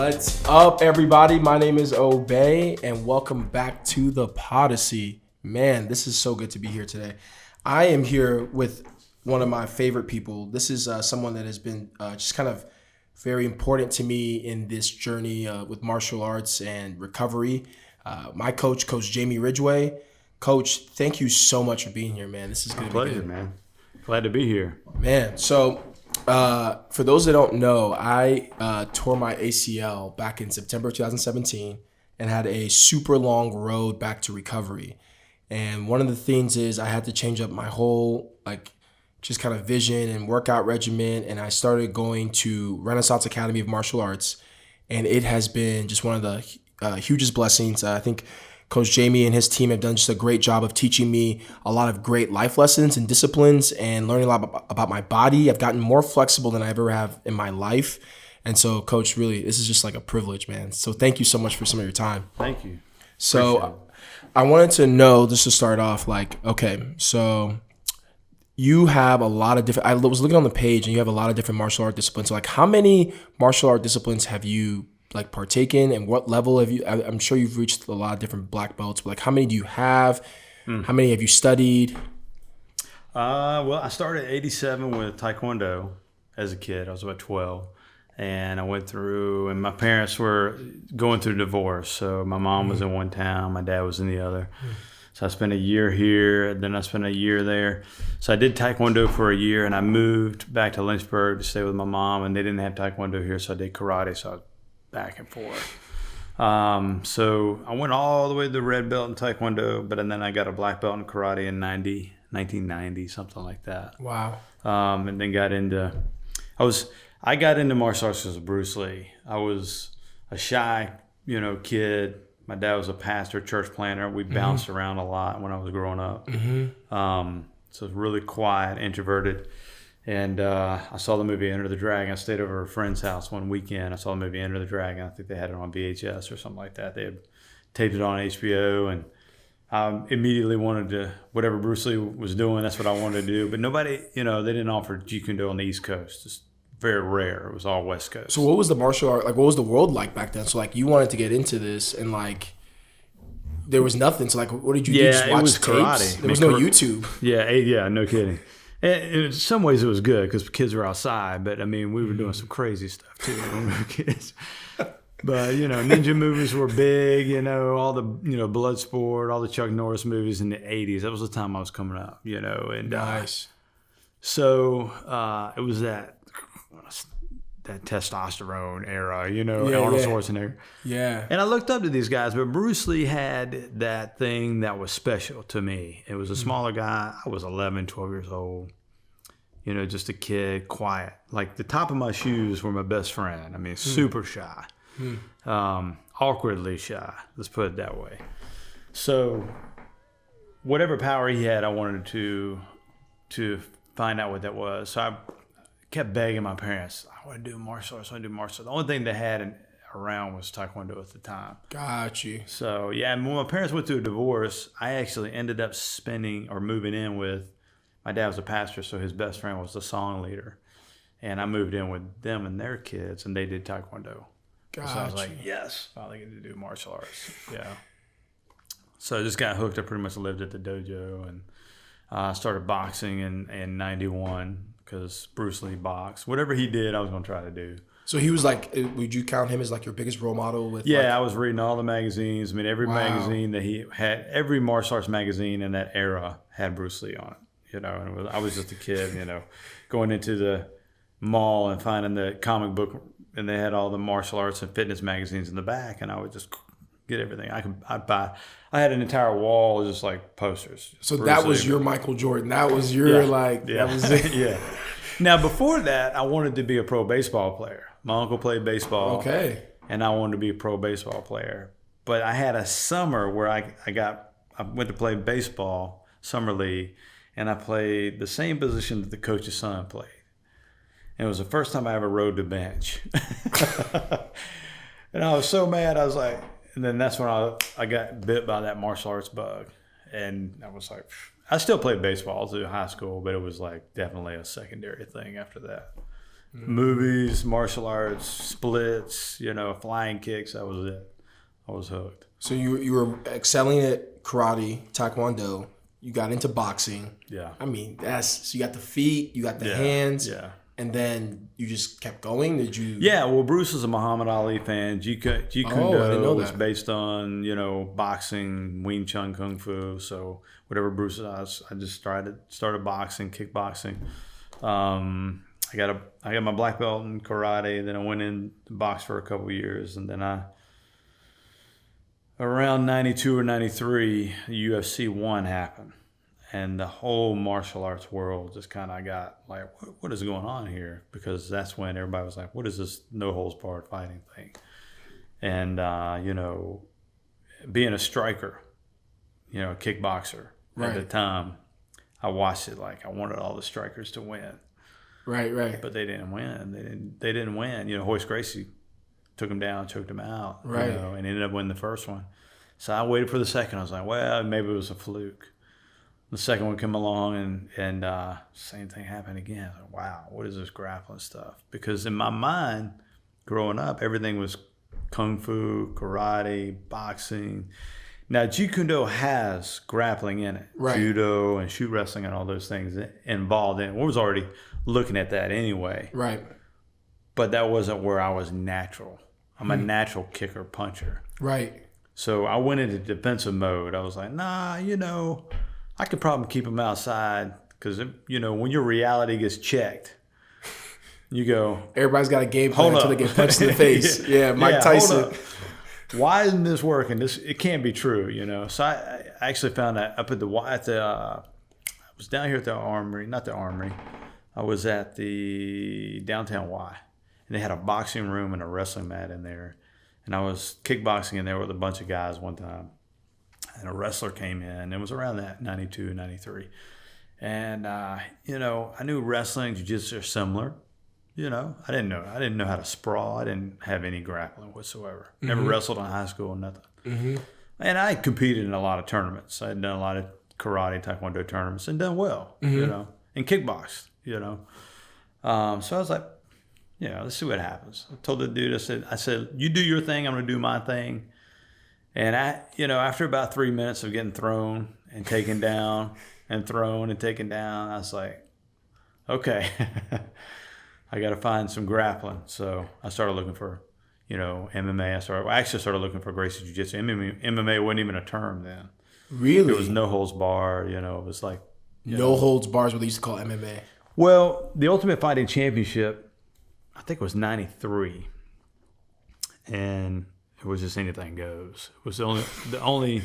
What's up, everybody? My name is Obey, and welcome back to the Podyssey. Man, this is so good to be here today. I am here with one of my favorite people. This is someone that has been just kind of very important to me in this journey with martial arts and recovery. My coach, Coach Jamie Ridgeway. Coach, thank you so much for being here, man. This is good. Pleasure, man. Glad to be here. Man, so for those that don't know, I tore my ACL back in September 2017 and had a super long road back to recovery. And one of the things is I had to change up my whole just kind of vision and workout regimen. And I started going to Renaissance Academy of Martial Arts. And it has been just one of the hugest blessings. I think Coach Jamie and his team have done just a great job of teaching me a lot of great life lessons and disciplines and learning a lot about my body. I've gotten more flexible than I ever have in my life. And so, Coach, really, this is just like a privilege, man. So thank you so much for some of your time. Thank you. So I wanted to know, just to start off, so you have a lot of different, I was looking on the page and you have a lot of different martial art disciplines. So how many martial art disciplines have you partaken, and what level have you? I'm sure you've reached a lot of different black belts, but how many do you have? How many have you studied? Well, I started at 87 with Taekwondo as a kid. I was about 12, and I went through, and my parents were going through divorce. So my mom was in one town, my dad was in the other. So I spent a year here, and then I spent a year there. So I did Taekwondo for a year, and I moved back to Lynchburg to stay with my mom, and they didn't have Taekwondo here, so I did karate. So I was back and forth. So I went all the way to the red belt in Taekwondo, but then I got a black belt in karate in 1990, something like that. Wow. And then I got into martial arts as Bruce Lee. I was a shy, kid. My dad was a pastor, church planter. We bounced around a lot when I was growing up. So really quiet, introverted. And I saw the movie Enter the Dragon. I stayed over at a friend's house one weekend. I saw the movie Enter the Dragon. I think they had it on VHS or something like that. They had taped it on HBO, and I immediately wanted to, whatever Bruce Lee was doing, that's what I wanted to do. But nobody, they didn't offer Jeet Kune Do on the East Coast. It's very rare. It was all West Coast. So what was the martial art, what was the world like back then? So you wanted to get into this, and there was nothing. So what did you do? Just watch it was tapes? karate. There was no YouTube. Yeah, no kidding. And in some ways it was good because kids were outside, but we were doing some crazy stuff too when we were kids. But ninja movies were big. All the blood sport, all the Chuck Norris movies in the '80s. That was the time I was coming up. And nice. So it was that testosterone era. Arnold Schwarzenegger. Yeah. And I looked up to these guys, but Bruce Lee had that thing that was special to me. It was a smaller guy. I was 11, 12 years old. Just a kid, quiet. The top of my shoes were my best friend. Super shy. Awkwardly shy. Let's put it that way. So whatever power he had, I wanted to find out what that was. So I kept begging my parents, I want to do martial arts. The only thing they had around was Taekwondo at the time. Got you. So, and when my parents went through a divorce, I actually ended up moving in with, my dad was a pastor, so his best friend was the song leader. And I moved in with them and their kids, and they did Taekwondo. Got so I was like, yes, finally get to do martial arts. Yeah. So I just got hooked. I pretty much lived at the dojo, and I started boxing in 91. Because Bruce Lee boxed. Whatever he did, I was going to try to do. So he was would you count him as your biggest role model? I was reading all the magazines. Every magazine that he had, every martial arts magazine in that era had Bruce Lee on it. And I was just a kid, going into the mall and finding the comic book, and they had all the martial arts and fitness magazines in the back, and I would just get everything. I'd buy. I had an entire wall of just posters. So that was your Michael Jordan. That was your that was it. Yeah. Now before that, I wanted to be a pro baseball player. My uncle played baseball. Okay. And I wanted to be a pro baseball player. But I had a summer where I went to play baseball, summer league, and I played the same position that the coach's son played. And it was the first time I ever rode the bench. And I was so mad. I was like, and then that's when I got bit by that martial arts bug. And I was like, I still played baseball through high school, but it was definitely a secondary thing after that. Movies, martial arts, splits, flying kicks. That was it. I was hooked. So you were excelling at karate, taekwondo. You got into boxing. Yeah. I mean, so you got the feet, you got the hands. Yeah. And then you just kept going? Did you? Yeah, well, Bruce was a Muhammad Ali fan. Jeet Kune was based on, boxing, Wing Chun, Kung Fu. So whatever Bruce does, I just started boxing, kickboxing. I got my black belt in karate. Then I went in to box for a couple years. And then around 92 or 93, UFC 1 happened. And the whole martial arts world just kind of got like, what is going on here? Because that's when everybody was like, what is this no holds barred fighting thing? And, being a striker, a kickboxer at the time, I watched it like I wanted all the strikers to win. Right. But they didn't win. They didn't win. Hoist Gracie took him down, choked him out, and ended up winning the first one. So I waited for the second. I was like, well, maybe it was a fluke. The second one came along and same thing happened again. I was like, wow, what is this grappling stuff? Because in my mind, growing up, everything was kung fu, karate, boxing. Now, Jeet Kune Do has grappling in it. Right. Judo and shoot wrestling and all those things involved in it. We was already looking at that anyway. Right. But that wasn't where I was natural. I'm a natural kicker, puncher. Right. So I went into defensive mode. I was like, nah, I could probably keep them outside because, when your reality gets checked, you go. Everybody's got a game plan until they get punched in the face. Yeah, Mike Tyson. Why isn't this working? It can't be true, So I actually found that up I was down here at the Armory, not the Armory. I was at the downtown Y, and they had a boxing room and a wrestling mat in there. And I was kickboxing in there with a bunch of guys one time. And a wrestler came in. It was around that, 92, 93. And, I knew wrestling, jiu-jitsu are similar. I didn't know how to sprawl. I didn't have any grappling whatsoever. Mm-hmm. Never wrestled in high school, nothing. Mm-hmm. And I competed in a lot of tournaments. I had done a lot of karate, taekwondo tournaments and done well, and kickboxed, So I was like, let's see what happens. I told the dude, I said, you do your thing, I'm going to do my thing. And after about 3 minutes of getting thrown and taken down and thrown and taken down, I was like, okay, I got to find some grappling. So I started looking for, MMA. I actually started looking for Gracie Jiu-Jitsu. MMA wasn't even a term then. Really? It was no holds barred. It was like no holds bars, what they used to call MMA. Well, the Ultimate Fighting Championship, I think it was 93, and it was just anything goes. It was the only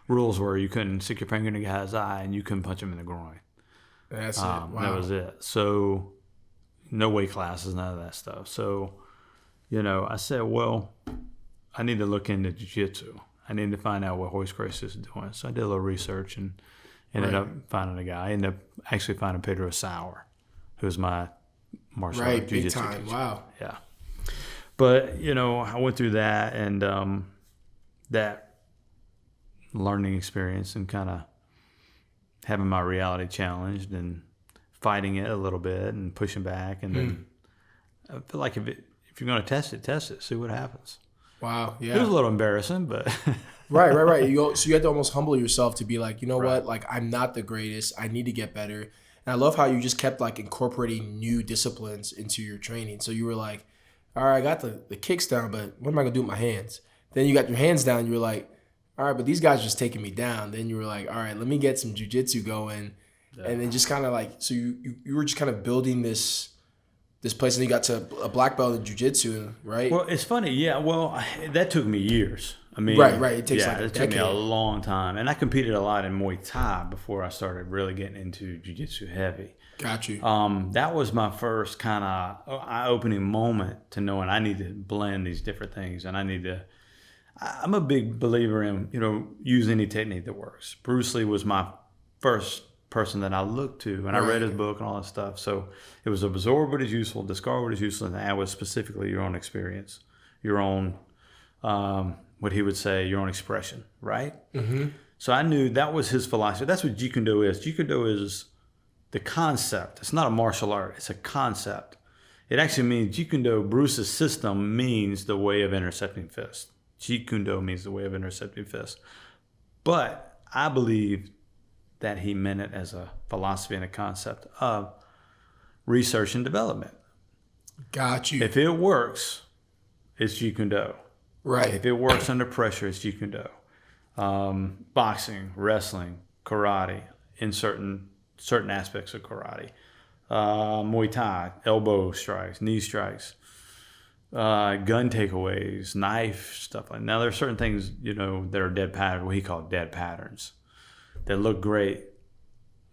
rules were you couldn't stick your finger in a guy's eye and you couldn't punch him in the groin. That's it. Wow. That was it. So no weight classes, none of that stuff. So, I said, well, I need to look into jiu-jitsu. I need to find out what Hoist Gracie is doing. So I did a little research and ended up finding a guy. I ended up actually finding Pedro Sauer, who's my martial art jiu-jitsu big time. teacher. Wow. Yeah. But, I went through that and that learning experience and kind of having my reality challenged and fighting it a little bit and pushing back. And then I feel like if you're going to test it, see what happens. Wow. Yeah. It was a little embarrassing, but. Right. So you have to almost humble yourself to be like, what? Like, I'm not the greatest. I need to get better. And I love how you just kept like incorporating new disciplines into your training. So you were like, all right, I got the kicks down, but what am I going to do with my hands? Then you got your hands down. You were like, all right, but these guys are just taking me down. Then you were like, all right, let me get some jiu-jitsu going. Yeah. And then just kind of like, so you were just kind of building this place, and you got to a black belt in jiu-jitsu, right? Well, it's funny. Yeah, well, that took me years. I mean, right. It takes like a it decade. Took me a long time. And I competed a lot in Muay Thai before I started really getting into jiu-jitsu heavy. Got you. That was my first kind of eye-opening moment to knowing I need to blend these different things, and I'm a big believer in, use any technique that works. Bruce Lee was my first person that I looked to, and I read his book and all that stuff. So it was absorb what is useful, discard what is useless, and add what specifically your own experience, your own, what he would say, your own expression, right? Mm-hmm. So I knew that was his philosophy. That's what Jeet Kune Do is. Jeet Kune Do is the concept. It's not a martial art. It's a concept. It actually means Jeet Kune Do. Bruce's system means the way of intercepting fists. Jeet Kune Do means the way of intercepting fists. But I believe that he meant it as a philosophy and a concept of research and development. Got you. If it works, it's Jeet Kune Do. Right. If it works under pressure, it's Jeet Kune Do. Boxing, wrestling, karate, in certain aspects of karate. Muay Thai, elbow strikes, knee strikes, gun takeaways, knife stuff. Now there are certain things, that are dead patterns, what he called dead patterns, that look great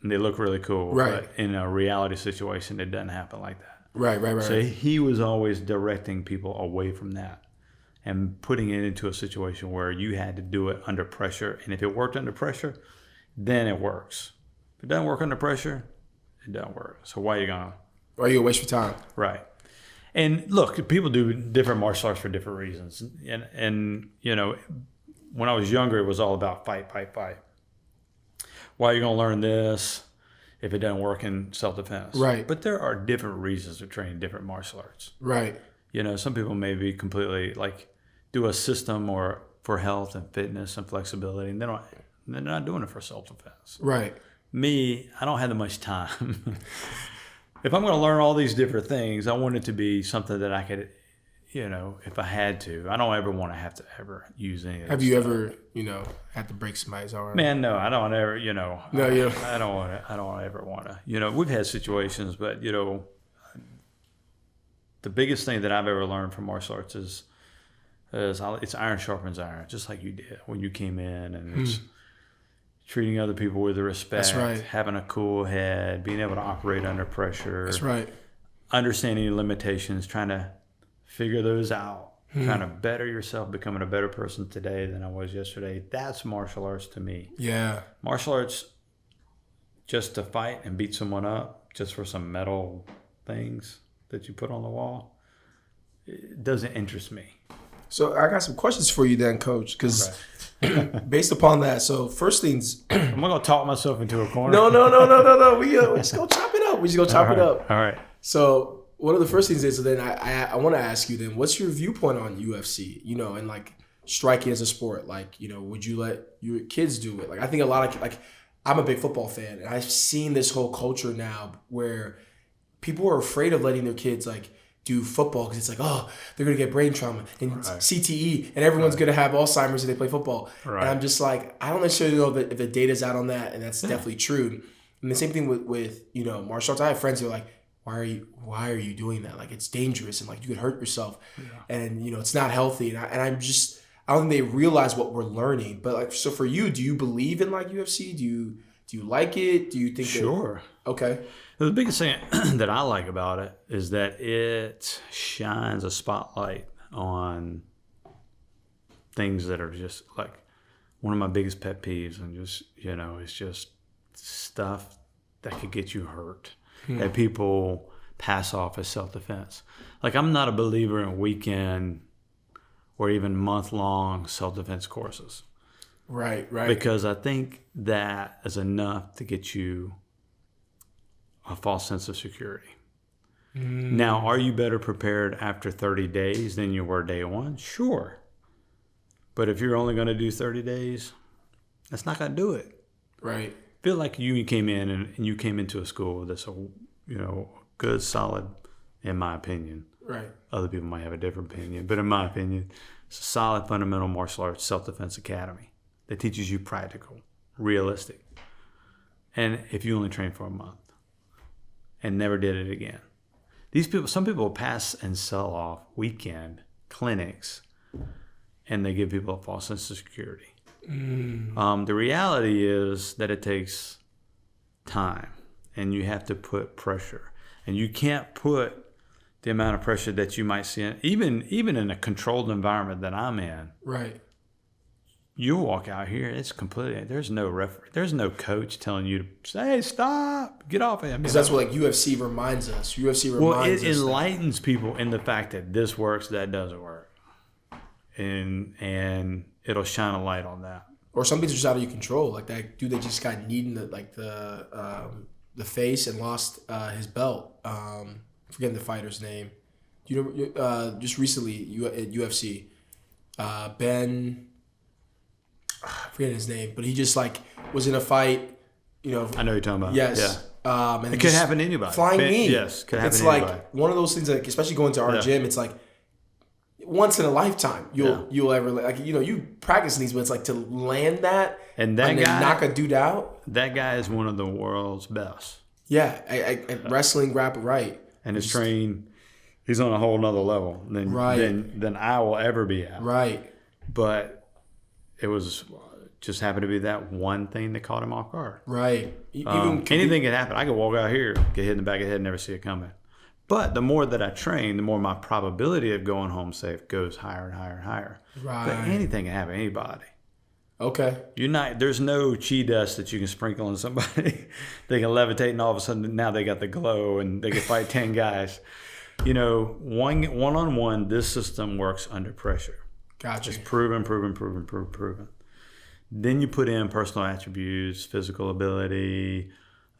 and they look really cool. Right. But in a reality situation, it doesn't happen like that. Right. So he was always directing people away from that and putting it into a situation where you had to do it under pressure. And if it worked under pressure, then it works. If it doesn't work under pressure, it doesn't work. So why are you going to? Or are you a waste of time? Right. And look, people do different martial arts for different reasons. And when I was younger, it was all about fight. Why are you going to learn this if it doesn't work in self-defense? Right. But there are different reasons to train different martial arts. Right. Some people may be completely do a system or for health and fitness and flexibility, and they're not doing it for self-defense. Right. Me, I don't have that much time. If I'm going to learn all these different things, I want it to be something that I could, if I had to. I don't ever want to have to ever use any of this Have you stuff. ever, had to break somebody's arm? Man, no, I don't ever, No, I don't ever want to. We've had situations, but, the biggest thing that I've ever learned from martial arts is it's iron sharpens iron, just like you did when you came in, and it's treating other people with respect, That's right. having a cool head, being able to operate under pressure. That's right. Understanding your limitations, trying to figure those out, trying to better yourself, becoming a better person today than I was yesterday. That's martial arts to me. Yeah. Martial arts, just to fight and beat someone up, just for some metal things that you put on the wall, it doesn't interest me. So I got some questions for you then, Coach, because based upon that, so first things... I'm not going to talk myself into a corner. No. We just go chop it up. All right. So one of the first things is, so then I want to ask you then, what's your viewpoint on UFC, and striking as a sport? Would you let your kids do it? I think a lot of, I'm a big football fan, and I've seen this whole culture now where people are afraid of letting their kids do football because it's they're going to get brain trauma and CTE and everyone's going to have Alzheimer's if they play football. Right. And I'm just I don't necessarily know if the data's out on that, and that's definitely true. And the same thing with martial arts. I have friends who are why are you doing that? It's dangerous and you could hurt yourself, and it's not healthy. And I don't think they realize what we're learning. But so for you, do you believe in UFC? Do you like it? Do you think Sure. Okay. The biggest thing that I like about it is that it shines a spotlight on things that are just one of my biggest pet peeves, and it's just stuff that could get you hurt that people pass off as self-defense. I'm not a believer in weekend or even month-long self-defense courses. Right. Because I think that is enough to get you a false sense of security. Now, are you better prepared after 30 days than you were day one? Sure. But if you're only going to do 30 days, that's not going to do it. Right. Feel like you came in and you came into a school that's good, solid, in my opinion. Right. Other people might have a different opinion, but in my opinion, it's a solid fundamental martial arts self-defense academy that teaches you practical, realistic. And if you only train for a month and never did it again. Some people pass and sell off weekend clinics, and they give people a false sense of security. The reality is that it takes time, and you have to put pressure, and you can't put the amount of pressure that you might see even in a controlled environment that I'm in. Right. You walk out here, it's completely, there's no referee, there's no coach telling you to say, hey, stop, get off him. Because that's what UFC reminds us. It enlightens people in the fact that this works, that doesn't work. And it'll shine a light on that. Or some things are just out of your control. Like that dude that just got kneed in the face and lost his belt. forgetting the fighter's name. You know, just recently at UFC, Ben, I forget his name, but he just like was in a fight. You know, I know who you're talking about. Yes. Yeah. And It could happen to anybody. Flying knee. Yes, could happen it's to like anybody. one of those things, like especially going to our gym, it's like once in a lifetime you'll ever, like, you know, you practice these, but it's like to land that And that then guy, knock a dude out. that guy is one of the world's best. Yeah, wrestling, grapple, right. And his train, he's on a whole nother level than I will ever be at. Right. But it was just happened to be that one thing that caught him off guard. Right. Anything could happen. I could walk out here, get hit in the back of the head, and never see it coming. But the more that I train, the more my probability of going home safe goes higher and higher and higher. Right. But anything can happen to anybody. Okay. There's no chi dust that you can sprinkle on somebody. They can levitate, and all of a sudden now they got the glow and they can fight 10 guys. You know, one-on-one, this system works under pressure. Gotcha. It's proven. Then you put in personal attributes, physical ability,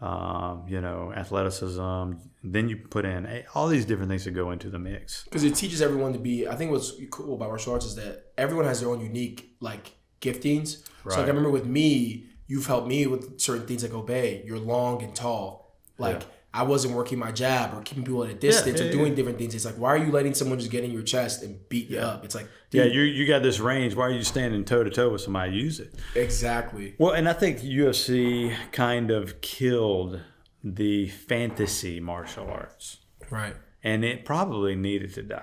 athleticism. Then you put in all these different things that go into the mix. Because it teaches everyone to be, I think what's cool about martial arts is that everyone has their own unique, like, giftings. Right. So, like, I remember with me, you've helped me with certain things like obey. You're long and tall. Like, I wasn't working my jab or keeping people at a distance or doing different things. It's like, why are you letting someone just get in your chest and beat you up? It's like, dude. You got this range. Why are you standing toe to toe with somebody? Use it. Exactly. Well, and I think UFC kind of killed the fantasy martial arts. Right. And it probably needed to die.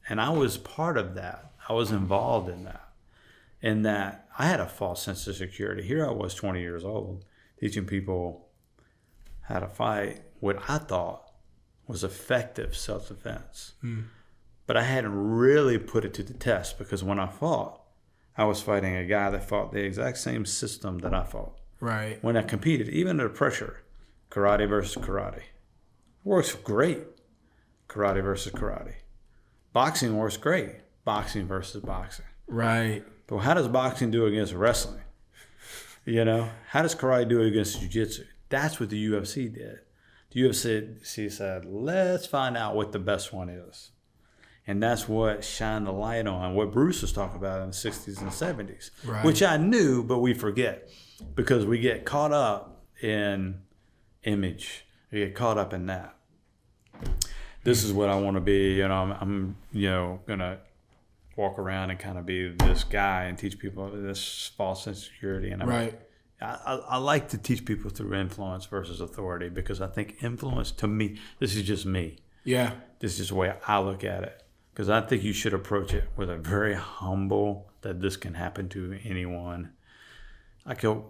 And I was part of that. I was involved in that. In that I had a false sense of security. Here I was 20 years old teaching people how to fight what I thought was effective self-defense. But I hadn't really put it to the test, because when I fought, I was fighting a guy that fought the exact same system that I fought. Right. When I competed, even under pressure, karate versus karate. Works great. Karate versus karate. Boxing works great. Boxing versus boxing. Right. But how does boxing do against wrestling? You know, how does karate do against jiu-jitsu? That's what the UFC did. The UFC said, let's find out what the best one is. And that's what shined the light on what Bruce was talking about in the 60s and 70s, right. Which I knew, but we forget because we get caught up in image. We get caught up in that. This is what I want to be. You know, I'm going to walk around and kind of be this guy and teach people this false sense of security. And I like to teach people through influence versus authority, because I think influence, to me, this is just me. Yeah. This is just the way I look at it. Because I think you should approach it with a very humble, that this can happen to anyone. Like a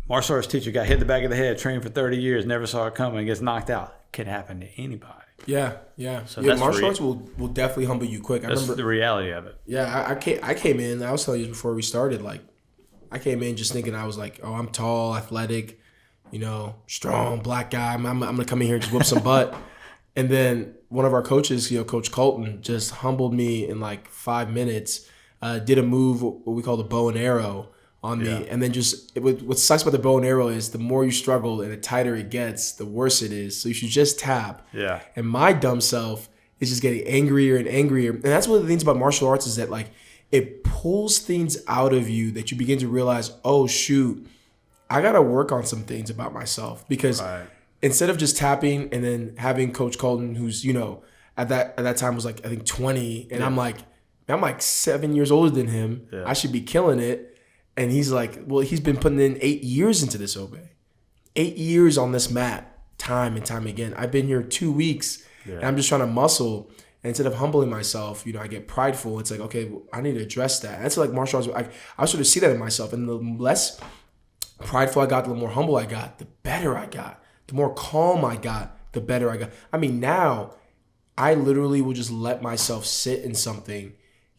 martial arts teacher got hit in the back of the head, trained for 30 years, never saw it coming, gets knocked out. Could happen to anybody. Yeah. So martial arts will definitely humble you quick. That's the reality of it. Yeah, I came in, I was telling you before we started, like, I came in just thinking I was like, oh, I'm tall, athletic, strong, black guy. I'm going to come in here and just whoop some butt. And then one of our coaches, Coach Colton, just humbled me in like 5 minutes, did a move, what we call the bow and arrow on me. And then what sucks about the bow and arrow is the more you struggle and the tighter it gets, the worse it is. So you should just tap. Yeah. And my dumb self is just getting angrier and angrier. And that's one of the things about martial arts is that, like, it pulls things out of you that you begin to realize, oh, shoot, I got to work on some things about myself. Because instead of just tapping and then having Coach Colton, who's, at that time was like, I think 20. And I'm like 7 years older than him. Yeah. I should be killing it. And he's like, well, he's been putting in 8 years into this, Obey. 8 years on this mat, time and time again. I've been here 2 weeks, and I'm just trying to muscle. And instead of humbling myself, I get prideful. It's like, okay, well, I need to address that. And that's like martial arts. I sort of see that in myself. And the less prideful I got, the more humble I got, the better I got. The more calm I got, the better I got. I mean, now I literally will just let myself sit in something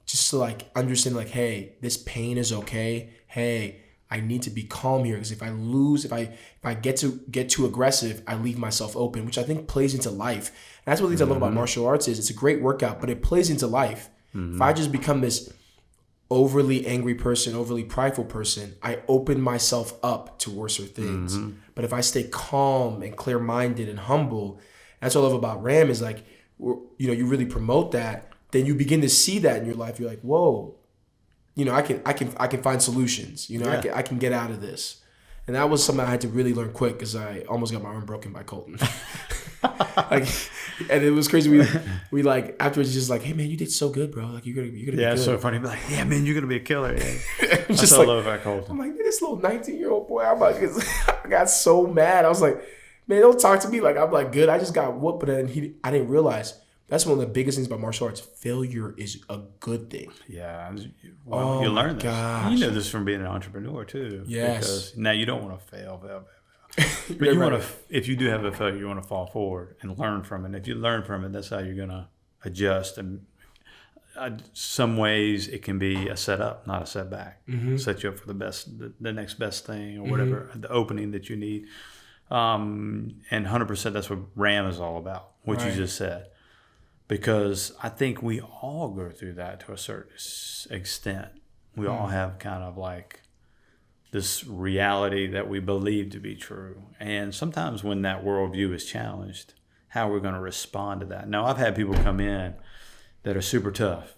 just to like understand, like, hey, this pain is okay. Hey, I need to be calm here, because if I lose, if I get too aggressive, I leave myself open, which I think plays into life. And that's one of the things I love about martial arts is it's a great workout, but it plays into life. If I just become this overly angry person, overly prideful person, I open myself up to worser things. But if I stay calm and clear-minded and humble, that's what I love about Ram is like, you really promote that, then you begin to see that in your life. You're like, whoa, I can find solutions. I can get out of this. And that was something I had to really learn quick because I almost got my arm broken by Colton. And it was crazy. We like afterwards just like, hey man, you did so good, bro. Like you're gonna be good. Yeah, it's so funny. Be like, yeah, man, you're gonna be a killer. Yeah. I just so like, love that Colton. I'm like, this little 19-year-old boy. I got so mad. I was like, man, don't talk to me like I'm like good. I just got whooped, but then I didn't realize that's one of the biggest things about martial arts. Failure is a good thing. Yeah, well, you learn this. Gosh. You know this from being an entrepreneur too. Yes. Because now you don't want to fail. But you want to, if you do have a failure, you want to fall forward and learn from it. And if you learn from it, that's how you're going to adjust. And some ways it can be a setup, not a setback. Mm-hmm. Set you up for the next best thing or whatever, the opening that you need. And 100% that's what RAM is all about, what you just said. Because I think we all go through that to a certain extent. We all have kind of like this reality that we believe to be true. And sometimes when that worldview is challenged, how we're going to respond to that. Now, I've had people come in that are super tough.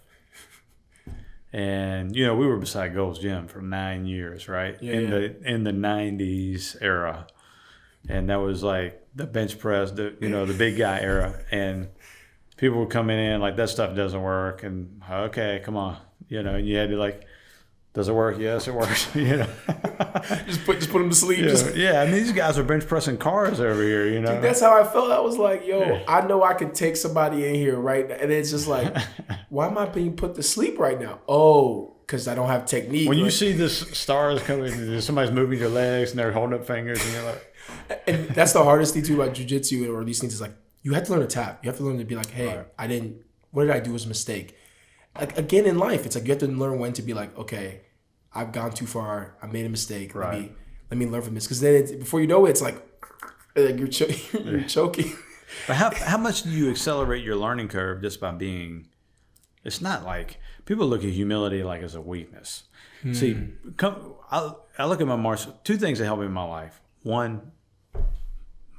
And, we were beside Gold's Gym for 9 years, right? In the 90s era. And that was like the bench press, the big guy era. And people were coming in like, that stuff doesn't work. And, okay, come on. And you had to like, does it work? Yes, it works. just put them to sleep. I mean, these guys are bench pressing cars over here. Dude, that's how I felt. I was like, yo, I know I could take somebody in here right now. And it's just like, why am I being put to sleep right now? Oh, because I don't have technique. When you see this stars coming, somebody's moving your legs and they're holding up fingers, and you're like, and that's the hardest thing too about jiu-jitsu or these things is like you have to learn to tap. You have to learn to be like, hey, what did I do as a mistake? Like, again, in life, it's like you have to learn when to be like, okay, I've gone too far. I made a mistake. Right. Let me learn from this. Because then before you know it, it's like you're choking. But how much do you accelerate your learning curve just by being? It's not like people look at humility like as a weakness. See, I look at my martial. Two things that help me in my life. One,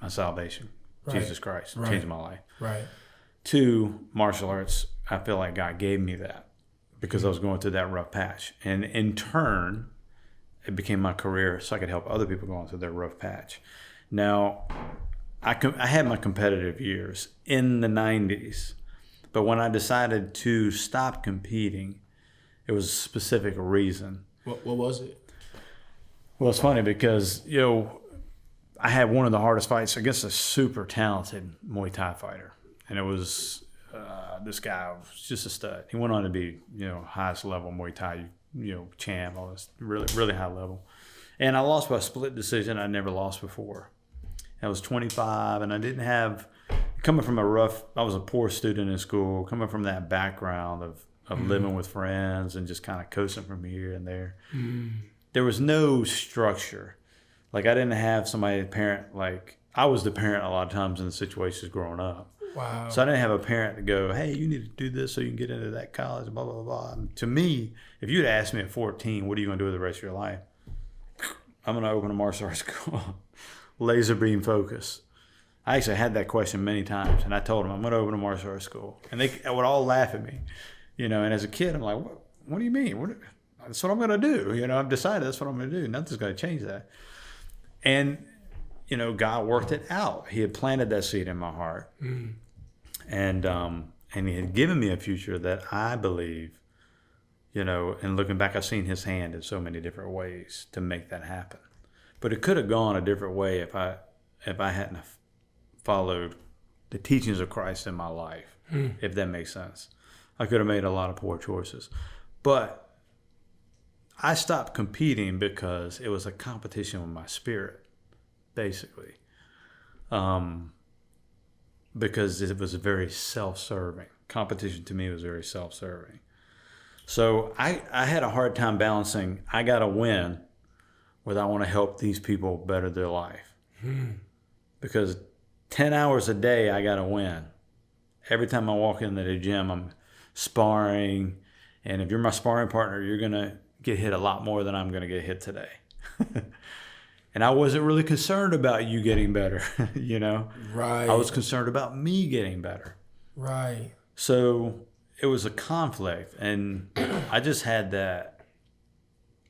my salvation, Jesus Christ, changed my life. Right. Two, martial arts. I feel like God gave me that because I was going through that rough patch. And in turn, it became my career so I could help other people going through their rough patch. Now, I had my competitive years in the 90s, but when I decided to stop competing, it was a specific reason. What was it? Well, it's funny because, I had one of the hardest fights against a super talented Muay Thai fighter. And it was... this guy was just a stud. He went on to be, highest level Muay Thai, champ. I was really, really high level. And I lost by a split decision. I never lost before. I was 25, and I didn't have, coming from I was a poor student in school, coming from that background of living with friends and just kind of coasting from here and there. There was no structure. Like, I didn't have somebody, parent, like, I was the parent a lot of times in the situations growing up. Wow. So I didn't have a parent to go, hey, you need to do this so you can get into that college, blah, blah, blah. And to me, if you'd asked me at 14, what are you going to do with the rest of your life? I'm going to open a martial arts school. Laser beam focus. I actually had that question many times, and I told them I'm going to open a martial arts school. And they would all laugh at me. And as a kid, I'm like, what do you mean? That's what I'm going to do. I've decided that's what I'm going to do. Nothing's going to change that. And God worked it out. He had planted that seed in my heart. And he had given me a future that I believe, and looking back, I've seen his hand in so many different ways to make that happen. But it could have gone a different way if I hadn't followed the teachings of Christ in my life, if that makes sense. I could have made a lot of poor choices. But I stopped competing because it was a competition with my spirit. Basically, because it was very self-serving. Competition to me was very self-serving. So I had a hard time balancing, I got to win with I want to help these people better their life. Because 10 hours a day, I got to win. Every time I walk into the gym, I'm sparring. And if you're my sparring partner, you're going to get hit a lot more than I'm going to get hit today. And I wasn't really concerned about you getting better, Right. I was concerned about me getting better. Right. So it was a conflict, and I just had that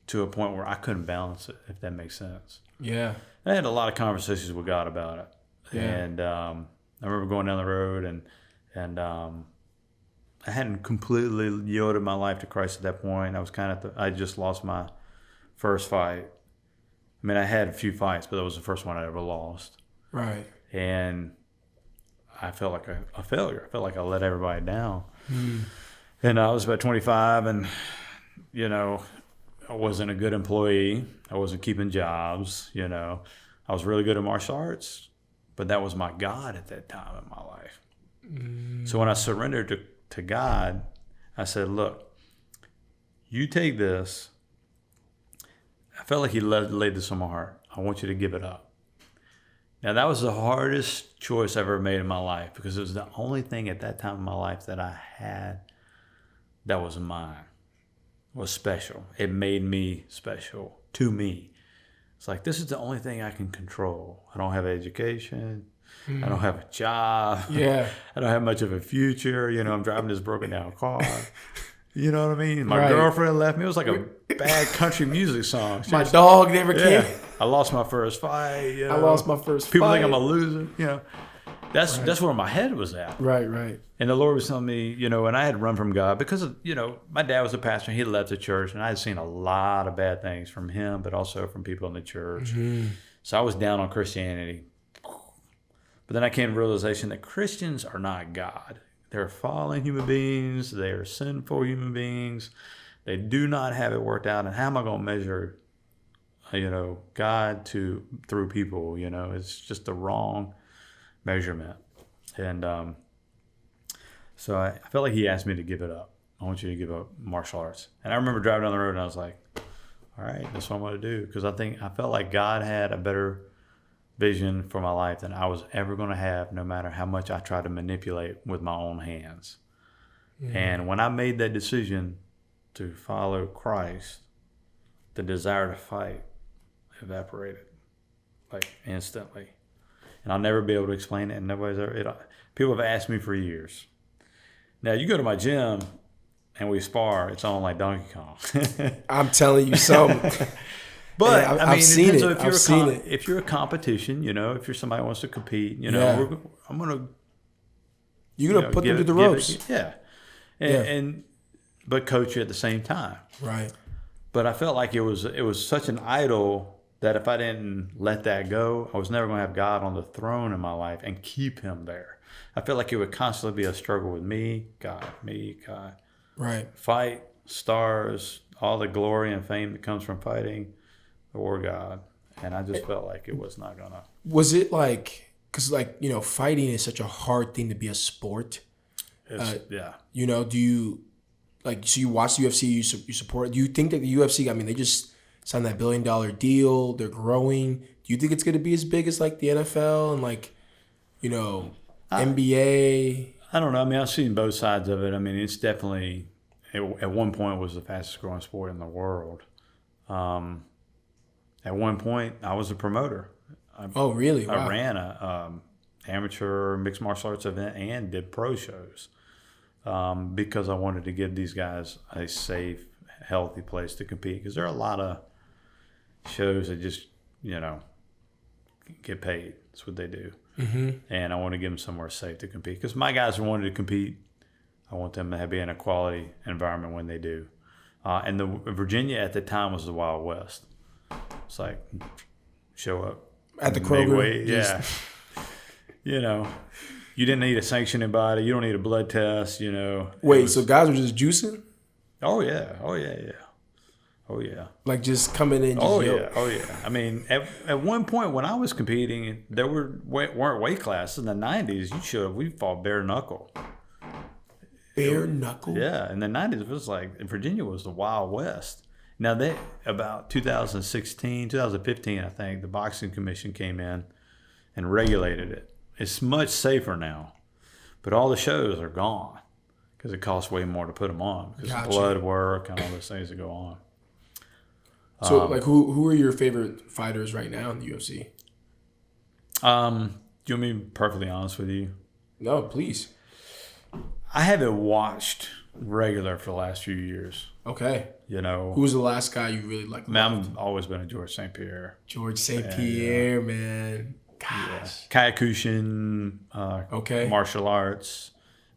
to a point where I couldn't balance it, if that makes sense. Yeah. I had a lot of conversations with God about it. Yeah. And I remember going down the road, and I hadn't completely yielded my life to Christ at that point. I was I just lost my first fight. I mean, I had a few fights, but that was the first one I ever lost. Right. And I felt like a failure. I felt like I let everybody down. And I was about 25, and, I wasn't a good employee. I wasn't keeping jobs, I was really good at martial arts, but that was my God at that time in my life. So when I surrendered to God, I said, look, you take this. I felt like he laid this on my heart. I want you to give it up. Now, that was the hardest choice I've ever made in my life, because it was the only thing at that time in my life that I had that was mine, was special. It made me special to me. It's like, this is the only thing I can control. I don't have education. I don't have a job. Yeah. I don't have much of a future. I'm driving this broken down car. You know what I mean? My Right. girlfriend left me. It was like a bad country music song. My dog never came. I lost my first fight. I lost my first People fight. think I'm a loser. That's where my head was at. Right. And the Lord was telling me, and I had run from God because of, my dad was a pastor. He left the church, and I had seen a lot of bad things from him, but also from people in the church. So I was down on Christianity. But then I came to the realization that Christians are not God. They're fallen human beings. They are sinful human beings. They do not have it worked out. And how am I going to measure, God through people? It's just the wrong measurement. And so I felt like he asked me to give it up. I want you to give up martial arts. And I remember driving down the road, and I was like, all right, that's what I'm going to do. Because I felt like God had a better vision for my life than I was ever going to have, no matter how much I tried to manipulate with my own hands. And when I made that decision to follow Christ, the desire to fight evaporated, like instantly. And I'll never be able to explain it. And people have asked me for years. Now, you go to my gym and we spar, it's on like Donkey Kong. I'm telling you something. But Yeah, I've seen it. I've seen it. If you're a competition, if you're somebody who wants to compete, I'm gonna. You're gonna put them through the ropes. But coach you at the same time. Right. But I felt like it was such an idol that if I didn't let that go, I was never gonna have God on the throne in my life and keep Him there. I felt like it would constantly be a struggle with me, God. Right. Fight, stars, all the glory and fame that comes from fighting, or God. And I just felt like it was not gonna. Was it like, because fighting is such a hard thing to be a sport. Yeah. Do you so you watch the UFC, you support? Do you think that the UFC? I mean, they just signed that $1 billion deal. They're growing. Do you think it's going to be as big as the NFL and NBA? I don't know. I mean, I've seen both sides of it. I mean, it's definitely at one point it was the fastest growing sport in the world. At one point, I was a promoter. Oh, really? Wow. I ran a amateur mixed martial arts event and did pro shows because I wanted to give these guys a safe, healthy place to compete. Because there are a lot of shows that just, get paid. That's what they do. Mm-hmm. And I want to give them somewhere safe to compete. Because my guys who wanted to compete, I want them to be in a quality environment when they do. And Virginia at the time was the Wild West. It's like, show up at the Kroger. Yeah. You didn't need a sanctioning body. You don't need a blood test, Wait, so guys were just juicing? Oh, yeah. Like just coming in. Oh, yeah. I mean, at one point when I was competing, there weren't weight classes in the 90s. We fought bare knuckle. Bare knuckle? Yeah. In the 90s, it was like, Virginia was the Wild West. Now, about 2015, I think, the Boxing Commission came in and regulated it. It's much safer now, but all the shows are gone because it costs way more to put them on because of blood work and all those things that go on. So, who are your favorite fighters right now in the UFC? Do you want me to be perfectly honest with you? No, please. I haven't watched regular for the last few years. Okay. You know, who was the last guy you really liked? I've always been a George St. Pierre. George St. Pierre, man. Gosh. Yeah. Kyokushin, okay. martial arts.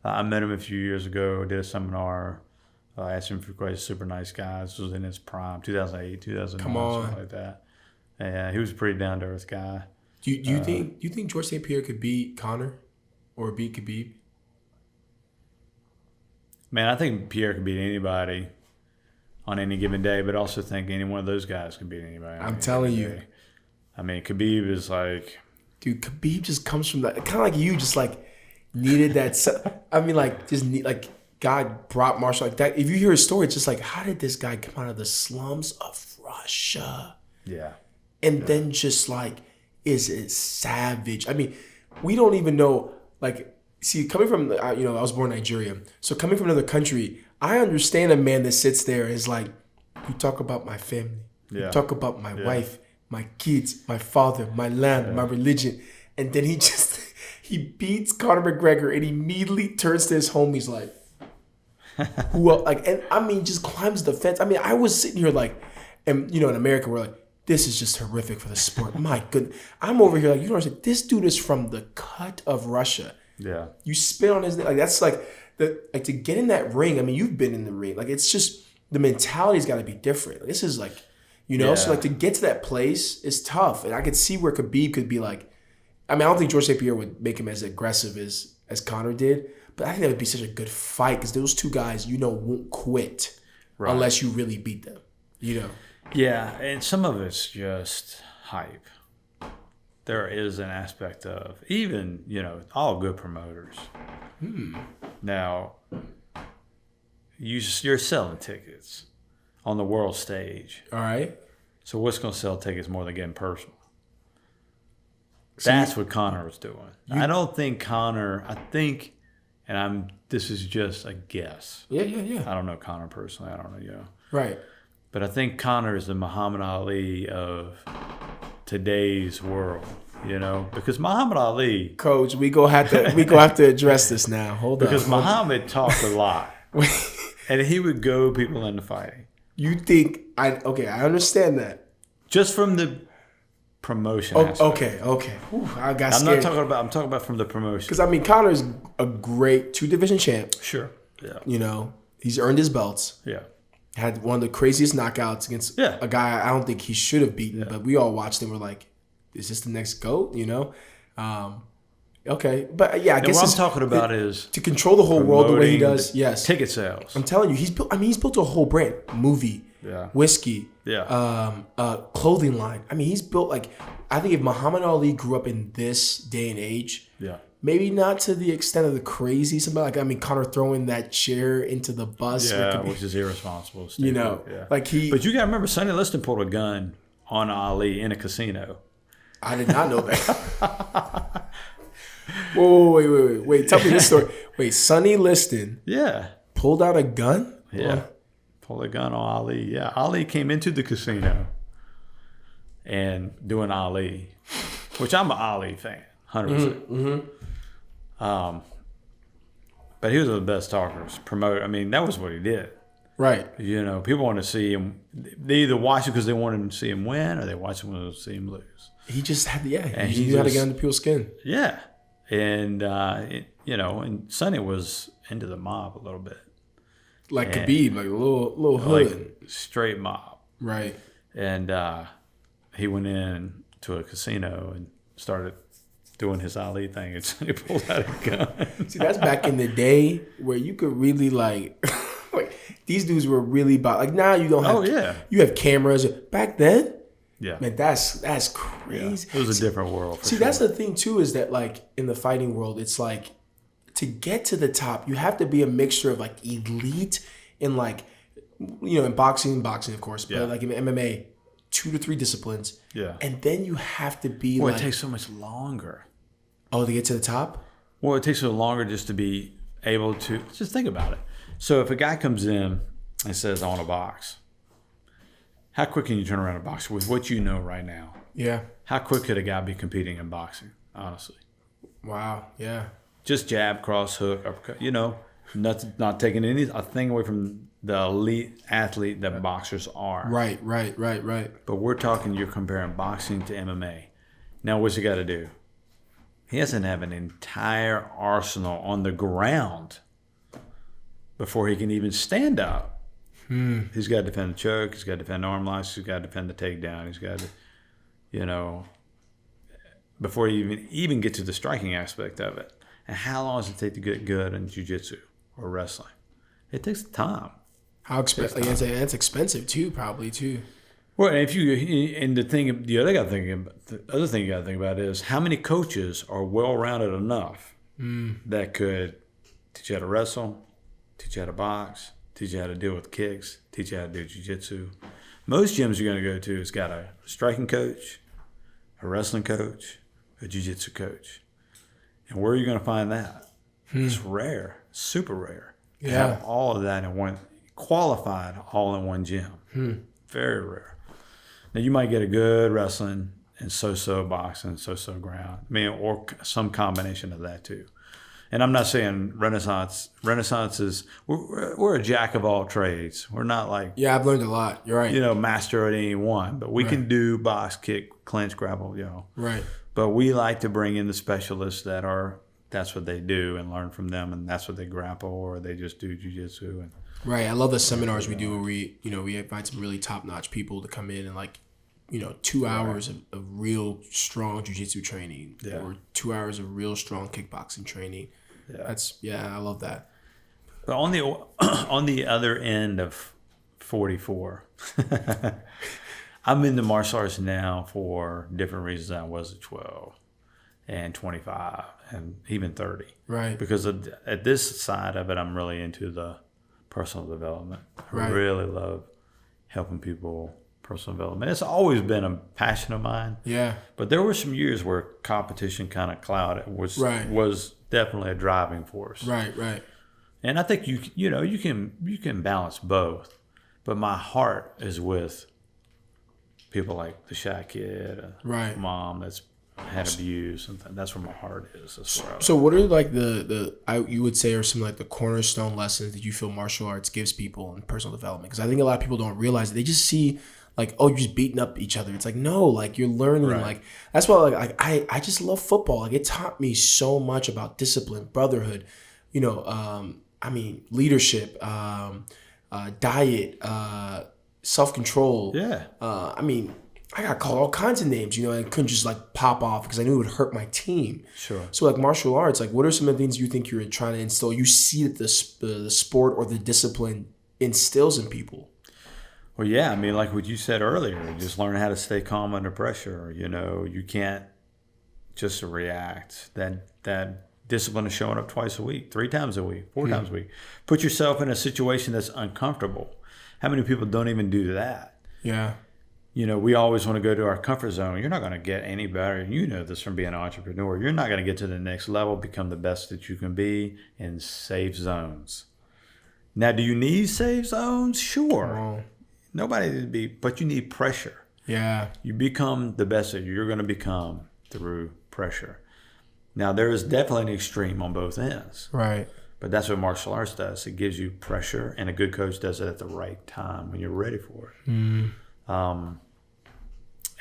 I met him a few years ago. Did a seminar. I asked him if he was a super nice guy. This was in his prime, 2008, 2009, something like that. And he was a pretty down to earth guy. Do you think George St. Pierre could beat Conor or beat Khabib? Man, I think Pierre could beat anybody on any given day, but I also think any one of those guys can beat anybody. I'm telling you. Day. I mean, Khabib is like... Dude, Khabib just comes from that... Kind of like you, just like needed that... I mean, like, just need, like, God brought martial like that. If you hear his story, it's just like, how did this guy come out of the slums of Russia? Yeah. And then just like, is it savage? I mean, we don't even know, like, see, coming from, I was born in Nigeria. So coming from another country, I understand a man that sits there and is like, you talk about my family. You talk about my wife, my kids, my father, my land, my religion. And then he beats Conor McGregor and immediately turns to his homies like, who else? Like, and I mean, just climbs the fence. I mean, I was sitting here like, and in America, we're like, this is just horrific for the sport. My goodness. I'm over here like, you don't understand. This dude is from the cut of Russia. Yeah. You spit on his, like, that's like, to get in that ring. I mean, you've been in the ring. Like, it's just, the mentality's got to be different. Like, this is like, so like to get to that place is tough. And I could see where Khabib could be like, I mean, I don't think George St. Pierre would make him as aggressive as Conor did, but I think that would be such a good fight because those two guys, won't quit unless you really beat them, Yeah, and some of it's just hype. There is an aspect of even, all good promoters. Now, you're selling tickets on the world stage. All right. So what's going to sell tickets more than getting personal? That's what Conor was doing. I don't think Conor, this is just a guess. Yeah. I don't know Conor personally. I don't know, Right. But I think Conor is the Muhammad Ali of today's world, because Muhammad Ali. Coach, we go have to address this now. Hold on. Because Muhammad talked a lot, and he would go people into fighting. You think I understand that. Just from the promotion aspect. Okay. Whew, I got I'm scared. I'm talking about from the promotion. Because I mean, Conor's a great 2-division champ. Sure. Yeah. He's earned his belts. Yeah. Had one of the craziest knockouts against a guy I don't think he should have beaten, but we all watched him. We're like, is this the next GOAT? Okay, but I guess what I'm talking about is to control the whole world the way he does. Yes, ticket sales. I'm telling you, he's built a whole brand, movie, whiskey, clothing line. I mean, he's built I think if Muhammad Ali grew up in this day and age, maybe not to the extent of the crazy. Conor throwing that chair into the bus, which is irresponsible. But you got to remember, Sonny Liston pulled a gun on Ali in a casino. I did not know that. Whoa, wait! Tell me this story. Wait, Sonny Liston, pulled out a gun. Pulled a gun on Ali. Yeah, Ali came into the casino and doing Ali, which I'm an Ali fan, 100%. But he was one of the best talkers, promoter. I mean, that was what he did. Right. People want to see him. They either watch it because they wanted to see him win, or they watch him to see him lose. He just had, and he knew how to get under people's skin. Yeah, and and Sonny was into the mob a little bit, like Khabib, like a little hood, like straight mob. Right. And he went in to a casino and started doing his Ali thing, and Sonny pulled out a gun. See, that's back in the day where you could really like these dudes were really about now you don't have you have cameras. Back then, man, that's crazy. Yeah, it was a different world. See, that's the thing too, is that in the fighting world, it's to get to the top, you have to be a mixture of elite in in boxing of course, but in MMA, 2 to 3 disciplines. Yeah. And then you have to be it takes so much longer. Oh, to get to the top? Well, it takes so longer just to be able to just think about it. So if a guy comes in and says, I want to box, how quick can you turn around a box with what you know right now? Yeah. How quick could a guy be competing in boxing, honestly? Wow, yeah. Just jab, cross, hook, uppercut, Not taking a thing away from the elite athlete that boxers are. Right. But we're talking, you're comparing boxing to MMA. Now, what's he got to do? He doesn't have an entire arsenal on the ground before he can even stand up. He's got to defend the choke. He's got to defend arm locks. He's got to defend the takedown. He's got to, before you even get to the striking aspect of it. And how long does it take to get good in jiu-jitsu or wrestling? It takes time. How expensive? It's expensive too, probably too. Well, and the other thing you got to think about is how many coaches are well-rounded enough that could teach you how to wrestle, teach you how to box, teach you how to deal with kicks, teach you how to do jiu-jitsu. Most gyms you're going to go to has got a striking coach, a wrestling coach, a jiu-jitsu coach. And where are you going to find that? It's rare, super rare. To have all of that in one, qualified all in one gym. Very rare. Now, you might get a good wrestling and so-so boxing, so-so ground. I mean, or some combination of that too. And I'm not saying Renaissance is, we're a jack of all trades. We're not like... Yeah, I've learned a lot. You're right. Master at any one. But we can do box, kick, clinch, grapple, Right. But we like to bring in the specialists that's what they do and learn from them, and that's what they grapple, or they just do jiu-jitsu. And right. I love the seminars we do where we invite some really top-notch people to come in and 2 hours of real strong jiu-jitsu training or 2 hours of real strong kickboxing training. I love that. But on the other end of 44, I'm into martial arts now for different reasons than I was at 12 and 25 and even 30. Right. Because at this side of it, I'm really into the personal development. I really love helping people, personal development. It's always been a passion of mine. Yeah. But there were some years where competition kind of clouded, which was definitely a driving force. Right. And I think you can balance both. But my heart is with people like the shy kid, mom that's had abuse, and that's where my heart is. So what are you would say are some the cornerstone lessons that you feel martial arts gives people in personal development? Because I think a lot of people don't realize it. They just see you're just beating up each other. It's no, you're learning. That's why I just love football. It taught me so much about discipline, brotherhood, leadership, diet, self-control. Yeah. I got called all kinds of names, and I couldn't just pop off because I knew it would hurt my team. Sure. So martial arts, what are some of the things you think you're trying to instill? You see that the sport or the discipline instills in people. Well, yeah. Like what you said earlier, just learn how to stay calm under pressure. You can't just react. That discipline is showing up twice a week, 3 times a week, 4 times a week. Put yourself in a situation that's uncomfortable. How many people don't even do that? Yeah. We always want to go to our comfort zone. You're not going to get any better. You know this from being an entrepreneur. You're not going to get to the next level, become the best that you can be in safe zones. Now, do you need safe zones? Sure. But you need pressure. Yeah. You become the best that you're going to become through pressure. Now, there is definitely an extreme on both ends. Right. But that's what martial arts does. It gives you pressure, and a good coach does it at the right time when you're ready for it.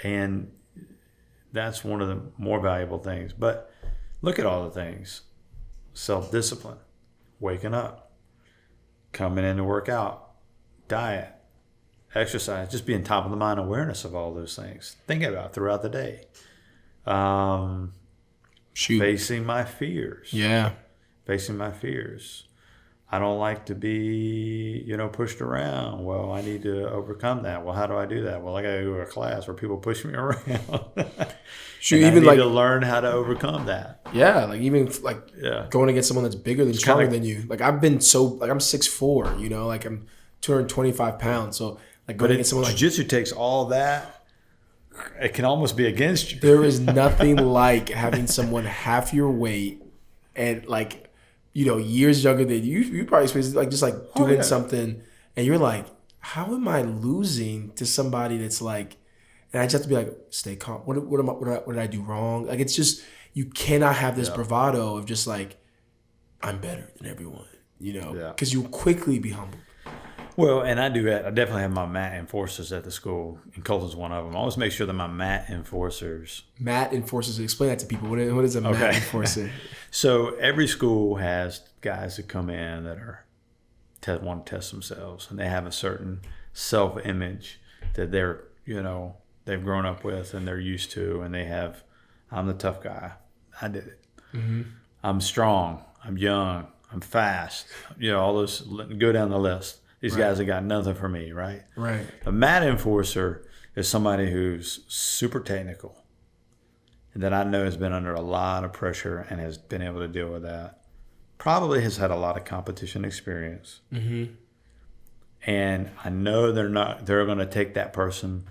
And that's one of the more valuable things. But look at all the things. Self-discipline, waking up, coming in to work out, diet, exercise, just being top of the mind awareness of all those things. Think about it throughout the day. Facing my fears. Yeah. Facing my fears. I don't like to be, pushed around. Well, I need to overcome that. Well, how do I do that? Well, I got to go to a class where people push me around. I need to learn how to overcome that. Yeah, going against someone that's bigger than stronger than you. I've been I'm 6'4", I'm 225 pounds. So going against someone jiu-jitsu takes all that. It can almost be against you. There is nothing like having someone half your weight and years younger than you. You probably experienced doing something, and you're how am I losing to somebody that's and I just have to be stay calm. What did I do wrong? It's just you cannot have this bravado of just I'm better than everyone. you know, Yeah. because you'll quickly be humbled. Well, and I do that. I definitely have my mat enforcers at the school, and Colton's one of them. I always make sure that my mat enforcers. Mat enforcers, explain that to people. What is a mat enforcer? So every school has guys that come in that want to test themselves, and they have a certain self-image that they've grown up with and they're used to, and they have, I'm the tough guy. I did it. Mm-hmm. I'm strong. I'm young. I'm fast. All those, go down the list. These guys have got nothing for me, right? Right. A mat enforcer is somebody who's super technical and that I know has been under a lot of pressure and has been able to deal with that. Probably has had a lot of competition experience. Mm-hmm. And I know they're going to take that person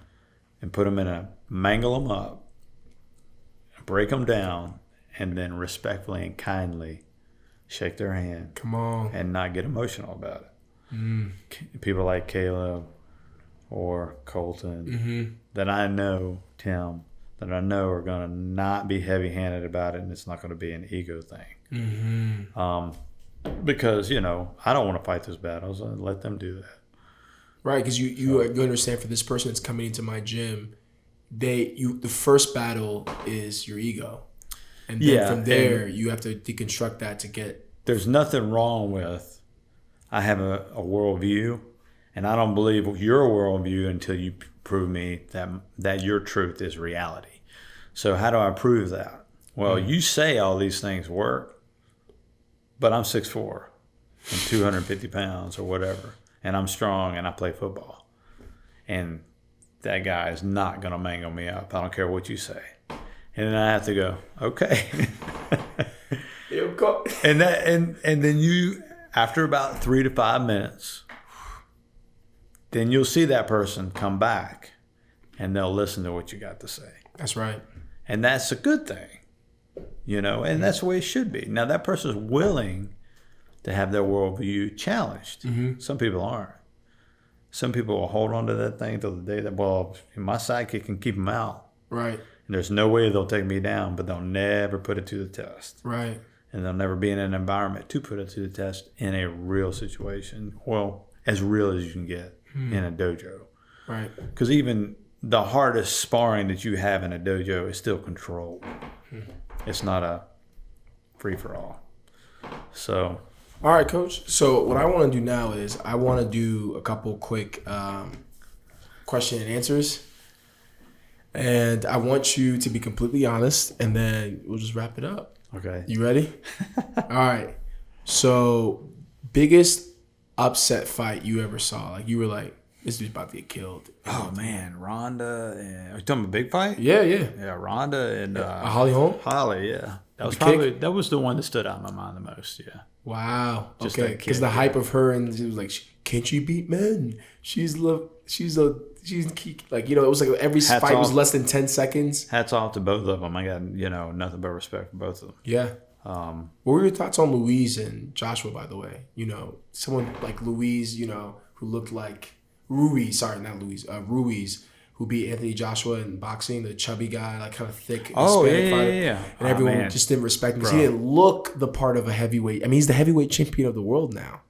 and put them mangle them up, break them down, and then respectfully and kindly shake their hand. Come on. And not get emotional about it. People like Caleb or Colton that I know, Tim, that I know are going to not be heavy-handed about it, and it's not going to be an ego thing. Because, I don't want to fight those battles. I let them do that. Right, because you understand for this person that's coming into my gym, the first battle is your ego. And then from there, you have to deconstruct that to get... There's nothing wrong with... I have a worldview, and I don't believe your worldview until you prove me that your truth is reality. So how do I prove that? Well, you say all these things work, but I'm 6'4" and 250 pounds or whatever, and I'm strong and I play football. And that guy is not going to mangle me up. I don't care what you say. And then I have to go, okay. And then you... After about 3 to 5 minutes, then you'll see that person come back and they'll listen to what you got to say. That's right. And that's a good thing, and that's the way it should be. Now, that person's willing to have their worldview challenged. Mm-hmm. Some people aren't. Some people will hold on to that thing till the day that, my sidekick can keep them out. Right. And there's no way they'll take me down, but they'll never put it to the test. Right. And they'll never be in an environment to put it to the test in a real situation. Well, as real as you can get in a dojo. Right. Because even the hardest sparring that you have in a dojo is still controlled. It's not a free-for-all. So. All right, Coach. So what I want to do now is I want to do a couple quick question and answers. And I want you to be completely honest, and then we'll just wrap it up. Okay. You ready? All right. So, biggest upset fight you ever saw? Like, you were like, this dude's about to get killed. Oh, man. Ronda. Are you talking about a big fight? Yeah, yeah. Yeah, Ronda and... Holly Holm? Holly, yeah. That was that was the one that stood out in my mind the most, yeah. Wow. Just okay. Because the hype of her, and it was like, can't she beat men? She's like, it was like every fight was less than 10 seconds. Hats off to both of them. I got, nothing but respect for both of them. Yeah. What were your thoughts on Louise and Joshua, by the way? Someone like Louise, who looked like Ruiz, who beat Anthony Joshua in boxing, the chubby guy, like kind of thick Hispanic fighter. Yeah. And everyone just didn't respect him because he didn't look the part of a heavyweight. I mean, he's the heavyweight champion of the world now,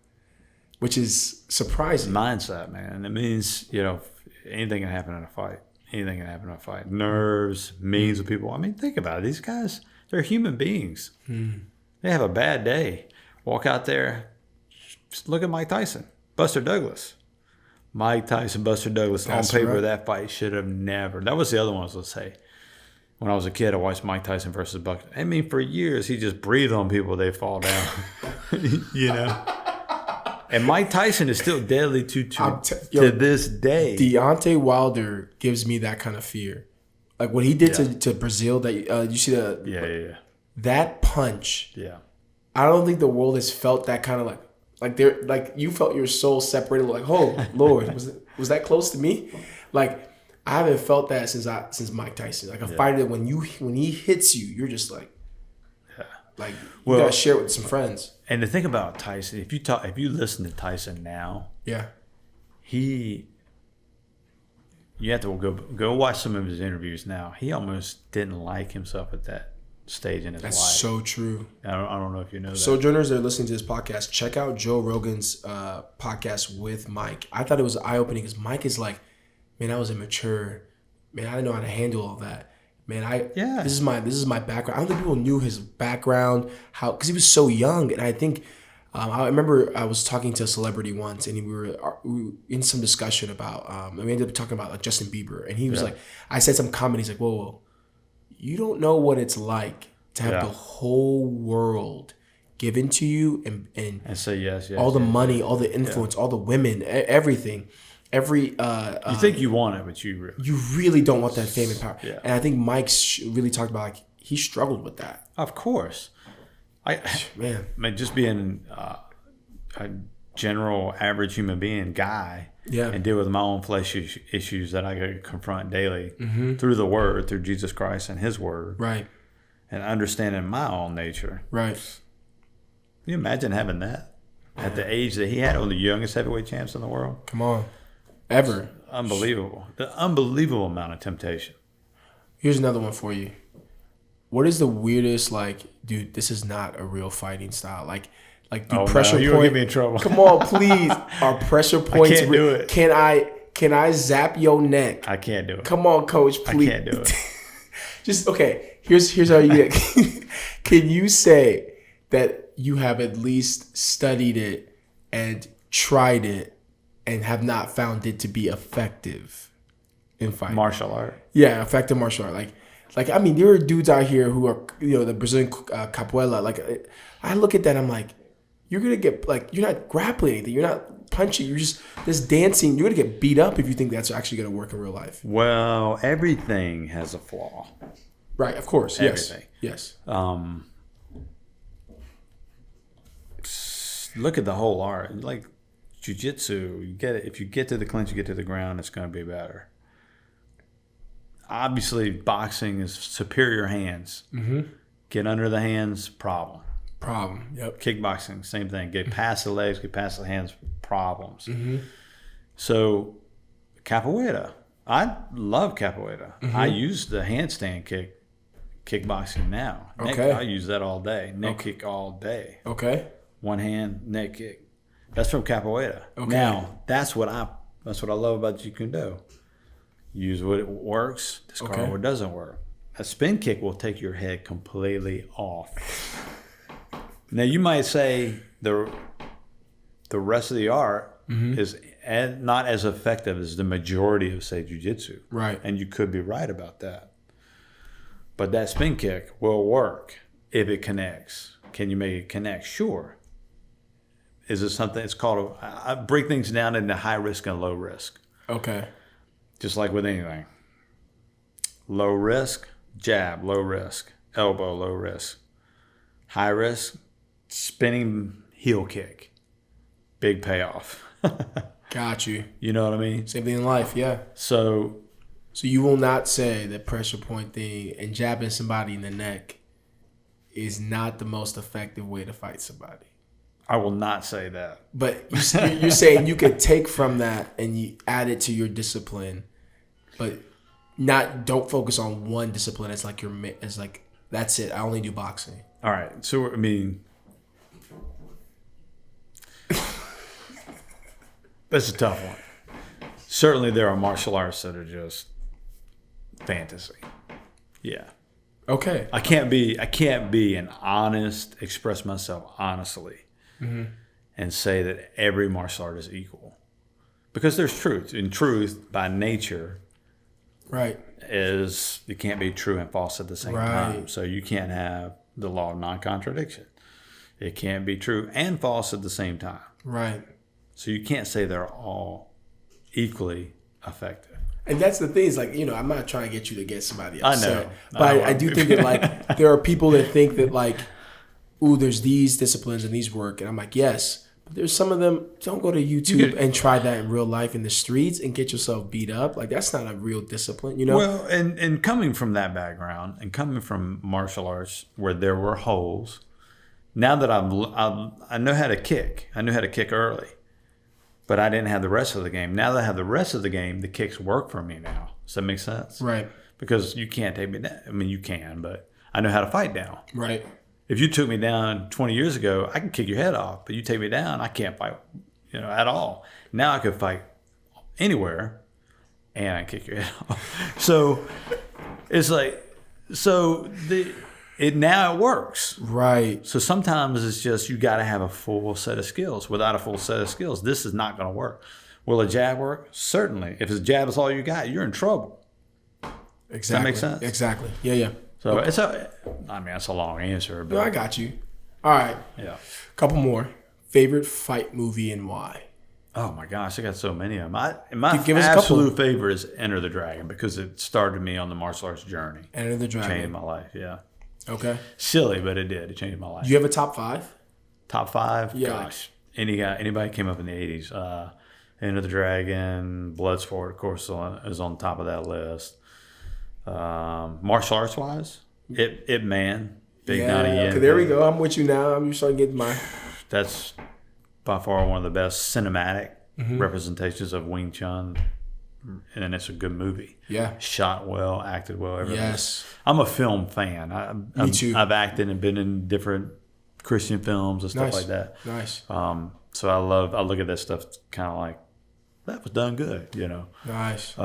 which is surprising. Mindset, man. It means, anything can happen in a fight. Anything can happen in a fight. Nerves, millions of people. I mean, think about it. These guys, they're human beings. They have a bad day. Walk out there. Just look at Mike Tyson, Buster Douglas. Mike Tyson, Buster Douglas. That's on paper, right. That fight should have never. That was the other one I was going to say. When I was a kid, I watched Mike Tyson versus Buck. I mean, for years, he just breathed on people. They fall down. And Mike Tyson is still deadly to this day. Deontay Wilder gives me that kind of fear. Like what he did to Brazil. That you see that punch. Yeah. I don't think the world has felt that kind of like you felt your soul separated. Like, oh Lord, was that close to me? Like I haven't felt that since Mike Tyson. Like a fighter that when he hits you, you're just like. Like you gotta share it with some friends. And the thing about Tyson, if you listen to Tyson now, you have to go watch some of his interviews now. He almost didn't like himself at that stage in his life. That's so true. I don't know if you know that. Sojourners that are listening to this podcast, check out Joe Rogan's podcast with Mike. I thought it was eye-opening because Mike is like, man, I was immature. Man, I didn't know how to handle all that. Man, this is my background. I don't think people knew his background, because he was so young. And I think I remember I was talking to a celebrity once, and we were in some discussion about. We ended up talking about like Justin Bieber, and he was like, I said some comment. He's like, whoa, you don't know what it's like to have the whole world given to you, and say yes, all the money, all the influence, all the women, everything. You think you want it, but you really don't want that fame and power. Yeah. And I think Mike's really talked about, like, he struggled with that. Of course. Man, just being a general average human being guy, and deal with my own flesh issues that I could confront daily through the Word, through Jesus Christ and His Word, right? And understanding my own nature, right? Can you imagine having that at the age that he had, one of the youngest heavyweight champs in the world? Come on, ever. Unbelievable. The unbelievable amount of temptation. Here's another one for you. What is the weirdest, like, dude, this is not a real fighting style. Like pressure point. You'll get me in trouble. Come on, please. Our pressure points. I can't do it. Can I zap your neck? I can't do it. Come on, coach, please. I can't do it. Just, okay, here's how you get. Can you say that you have at least studied it and tried it and have not found it to be effective in fighting? Martial art. Yeah, effective martial art. Like I mean, there are dudes out here who are, the Brazilian capoeira. Like, I look at that, I'm like, you're gonna get, like, you're not grappling anything, you're not punching, you're just this dancing. You're gonna get beat up if you think that's actually gonna work in real life. Well, everything has a flaw. Right, of course. Everything. Yes. Look at the whole art. Like jiu-jitsu, you get it. If you get to the clinch, you get to the ground, it's going to be better. Obviously, boxing is superior hands. Mm-hmm. Get under the hands, problem. Yep. Kickboxing, same thing. Get past the legs, get past the hands, problems. Mm-hmm. So, capoeira. I love capoeira. Mm-hmm. I use the handstand kickboxing now. Okay. I use that all day. Neck kick all day. Okay. One hand, neck kick. That's from capoeira. Okay. Now, that's what I love about Taekwondo. Use what works, discard what doesn't work. A spin kick will take your head completely off. Now, you might say the rest of the art is not as effective as the majority of, say, jiu-jitsu. Right. And you could be right about that. But that spin kick will work if it connects. Can you make it connect? Sure. Is it something, it's called, I break things down into high risk and low risk. Okay. Just like with anything. Low risk, jab, low risk. Elbow, low risk. High risk, spinning heel kick. Big payoff. Got you. You know what I mean? Same thing in life, yeah. So you will not say that pressure point thing and jabbing somebody in the neck is not the most effective way to fight somebody. I will not say that. But you're saying you could take from that and you add it to your discipline, but don't focus on one discipline as like that's it. I only do boxing. All right. So I mean, that's a tough one. Certainly, there are martial arts that are just fantasy. Yeah. Okay. I can't be an honest, express myself honestly, and say that every martial art is equal, because there's truth. And truth, by nature, right, is it can't be true and false at the same time. So you can't have the law of non-contradiction. It can't be true and false at the same time. Right. So you can't say they're all equally effective. And that's the thing, is like, I'm not trying to get you to get somebody upset. I know. But I do think that, like, there are people that think that, like, ooh, there's these disciplines and these work. And I'm like, yes. But there's some of them, don't go to YouTube and try that in real life in the streets and get yourself beat up. Like, that's not a real discipline, Well, and coming from that background and coming from martial arts where there were holes, now that I know how to kick. I knew how to kick early. But I didn't have the rest of the game. Now that I have the rest of the game, the kicks work for me now. Does that make sense? Right. Because you can't take me down. I mean, you can, but I know how to fight now. Right. If you took me down 20 years ago, I can kick your head off. But you take me down, I can't fight, at all. Now I could fight anywhere, and I kick your head off. So it's like, now it works. Right. So sometimes it's just you got to have a full set of skills. Without a full set of skills, this is not going to work. Will a jab work? Certainly. If a jab is all you got, you're in trouble. Exactly. Does that make sense? Exactly. Yeah. So that's a long answer. But no, I got you. All right. Yeah. Couple more. Favorite fight movie and why? Oh my gosh, I got so many of them. My Give us absolute favorite is Enter the Dragon because it started me on the martial arts journey. Enter the Dragon. Changed my life, yeah. Okay. Silly, but it did. It changed my life. Do you have a top 5? Top 5? Yeah. Gosh. Anybody came up in the 80s. Enter the Dragon, Bloodsport, of course, is on top of that list. Martial arts wise, Ip Man, Big Donnie Yen. Okay, there we go. I'm with you now. I'm starting to get my. That's by far one of the best cinematic representations of Wing Chun, and it's a good movie. Yeah, shot well, acted well. Everything. Yes, I'm a film fan. Me too. I've acted and been in different Christian films and stuff like that. Nice. So I look at that stuff kind of like that was done good, Nice.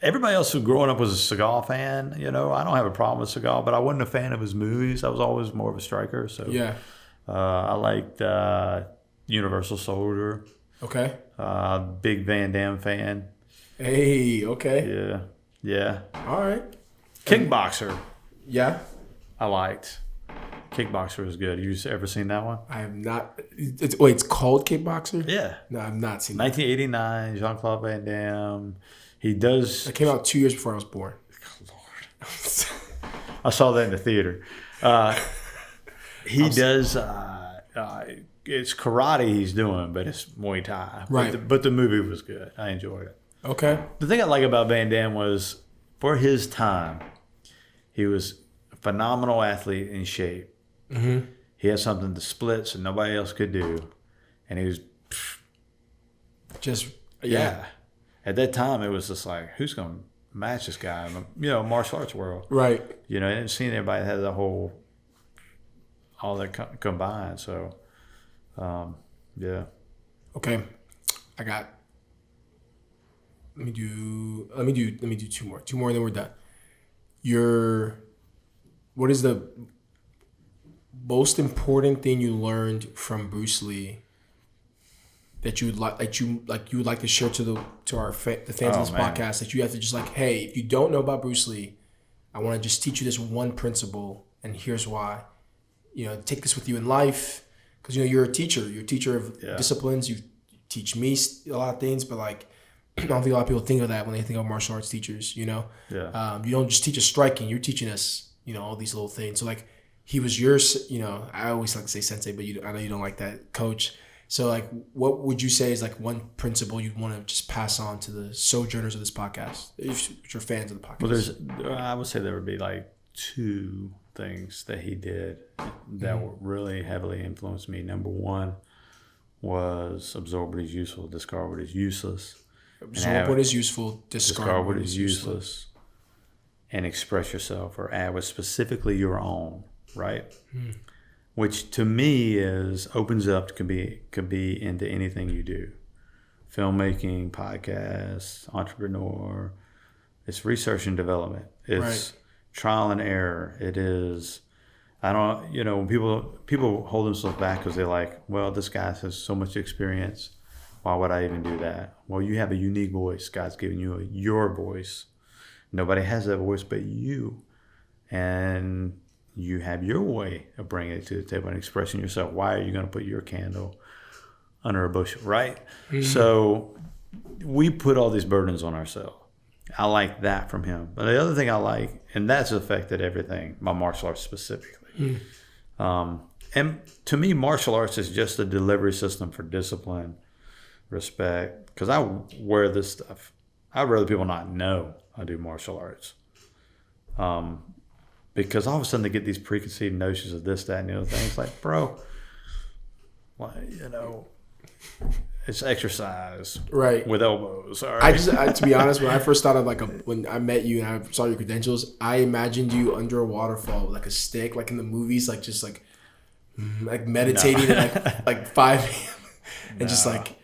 Everybody else who growing up was a Seagal fan, I don't have a problem with Seagal, but I wasn't a fan of his movies. I was always more of a striker. So yeah, I liked Universal Soldier. Okay. Big Van Damme fan. Hey. Okay. Yeah. All right. Kickboxer. Yeah. I liked. Kickboxer was good. You ever seen that one? I have not. It's called Kickboxer? Yeah. No, I've not seen 1989, Jean-Claude Van Damme. He does. It came out 2 years before I was born. Lord. I saw that in the theater. He does. It's karate he's doing, but it's Muay Thai. Right. But the movie was good. I enjoyed it. Okay. The thing I like about Van Damme was, for his time, he was a phenomenal athlete in shape. Mm-hmm. He had something to splits that nobody else could do, and he was just yeah. At that time, it was just like, who's going to match this guy in the martial arts world? Right. I didn't see anybody that had all that combined. So, yeah. Okay, I got. Let me do two more, and then we're done. What is the most important thing you learned from Bruce Lee that you would like to share to the fans of this podcast, that you have to just like, hey, if you don't know about Bruce Lee, I want to just teach you this one principle, and here's why. Take this with you in life, because you're a teacher. You're a teacher of disciplines. You teach me a lot of things, but like I don't think a lot of people think of that when they think of martial arts teachers. You don't just teach us striking. You're teaching us all these little things. So like he was yours. I always like to say sensei, but I know you don't like that, coach. So like, what would you say is like one principle you'd want to just pass on to the sojourners of this podcast, if you're fans of the podcast? Well, I would say there would be like 2 things that he did that really heavily influenced me. Number 1 was absorb what is useful, discard what is useless. Absorb what is useful, discard what is useless. And express yourself, or add what's specifically your own, right? Which to me opens up, could be into anything you do. Filmmaking, podcasts, entrepreneur. It's research and development. It's trial and error. It is, when people hold themselves back because they're like, well, this guy has so much experience. Why would I even do that? Well, you have a unique voice. God's given you your voice. Nobody has that voice but you. And you have your way of bringing it to the table and expressing yourself. Why are you going to put your candle under a bushel, right? Mm-hmm. So we put all these burdens on ourselves. I like that from him. But the other thing I like, and that's affected everything, my martial arts specifically. And to me, martial arts is just a delivery system for discipline, respect. Because I wear this stuff. I'd rather people not know I do martial arts. Because all of a sudden they get these preconceived notions of this, that, and the other thing. It's like, bro, it's exercise Right. with elbows. All right. To be honest, when I first thought of when I met you and I saw your credentials, I imagined you under a waterfall with like a stick, like in the movies, like just like meditating at like 5 a.m. and just like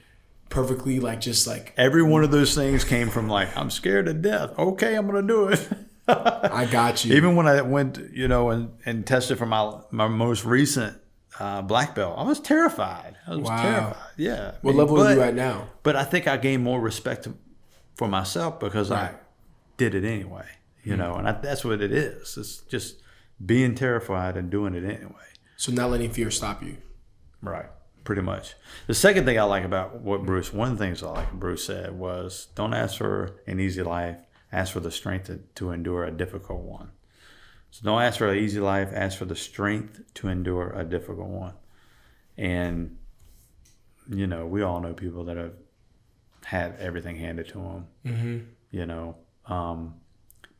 perfectly like just like every one of those things came from like, I'm scared to death. Okay, I'm gonna do it. I got you. Even when I went, and tested for my most recent black belt, I was terrified. Terrified. Yeah. What level are you at now? But I think I gained more respect for myself because I did it anyway. And that's what it is. It's just being terrified and doing it anyway. So not letting fear stop you. Right. Pretty much. The second thing I like about one of the things I like Bruce said was, don't ask for an easy life. Ask for the strength to endure a difficult one. So don't ask for an easy life. Ask for the strength to endure a difficult one. And, we all know people that have had everything handed to them,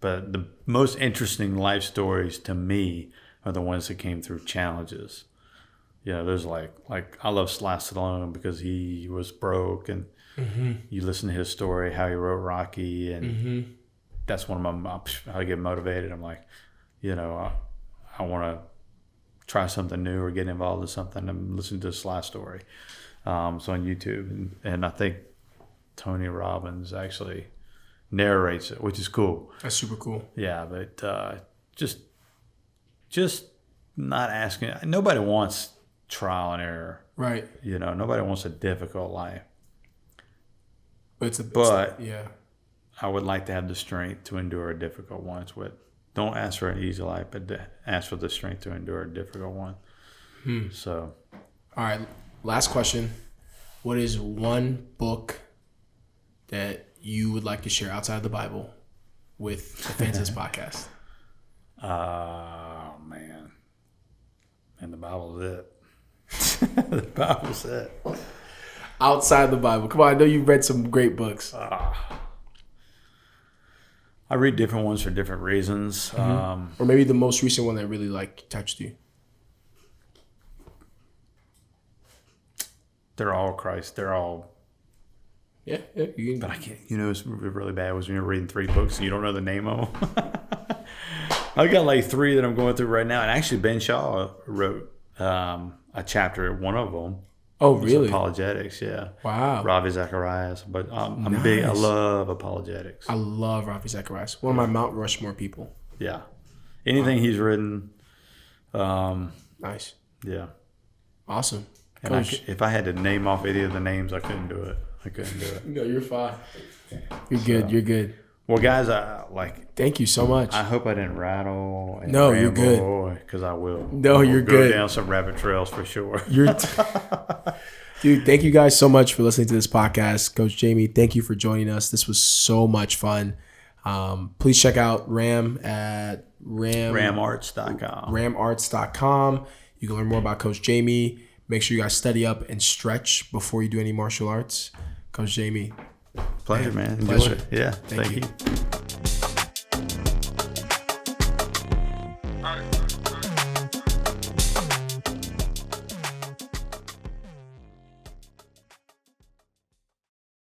but the most interesting life stories to me are the ones that came through challenges. There's like I love Sly Stallone because he was broke, and you listen to his story, how he wrote Rocky, and that's one of my, I get motivated. I'm like, I want to try something new or get involved in something. I'm listening to Sly story. So on YouTube, and I think Tony Robbins actually narrates it, which is cool. That's super cool. Yeah, but just not asking. Nobody wants trial and error, right? Nobody wants a difficult life. But I would like to have the strength to endure a difficult one. Don't ask for an easy life, but ask for the strength to endure a difficult one. So, all right. Last question. What is one book that you would like to share outside of the Bible with the fans of this podcast? Oh, man. And the Bible's it. The Bible's it. Outside the Bible. Come on, I know you've read some great books. I read different ones for different reasons. Or maybe the most recent one that really touched you. They're all Christ. They're all. Yeah. But I can't. It's really bad was when you're reading 3 books and you don't know the name of them. I've got 3 that I'm going through right now, and actually Ben Shaw wrote a chapter. One of them. Oh, really? Apologetics. Yeah. Wow. Ravi Zacharias, but I'm nice. big. I love apologetics. I love Ravi Zacharias. One of my Mount Rushmore people. Yeah. Anything he's written. Nice. Yeah. Awesome. And if I had to name off any of the names, I couldn't do it. No, you're fine. You're good. You're good. Well, guys, Thank you so much. I hope I didn't rattle. And no, you're good. Because I will. No, you're good. Go down some rabbit trails for sure. Dude, thank you guys so much for listening to this podcast. Coach Jamie, thank you for joining us. This was so much fun. Please check out Ram at ramarts.com. Ramarts.com. You can learn more about Coach Jamie. Make sure you guys study up and stretch before you do any martial arts. Coach Jamie. Pleasure, man. Enjoy Pleasure. it. Yeah. Thank you.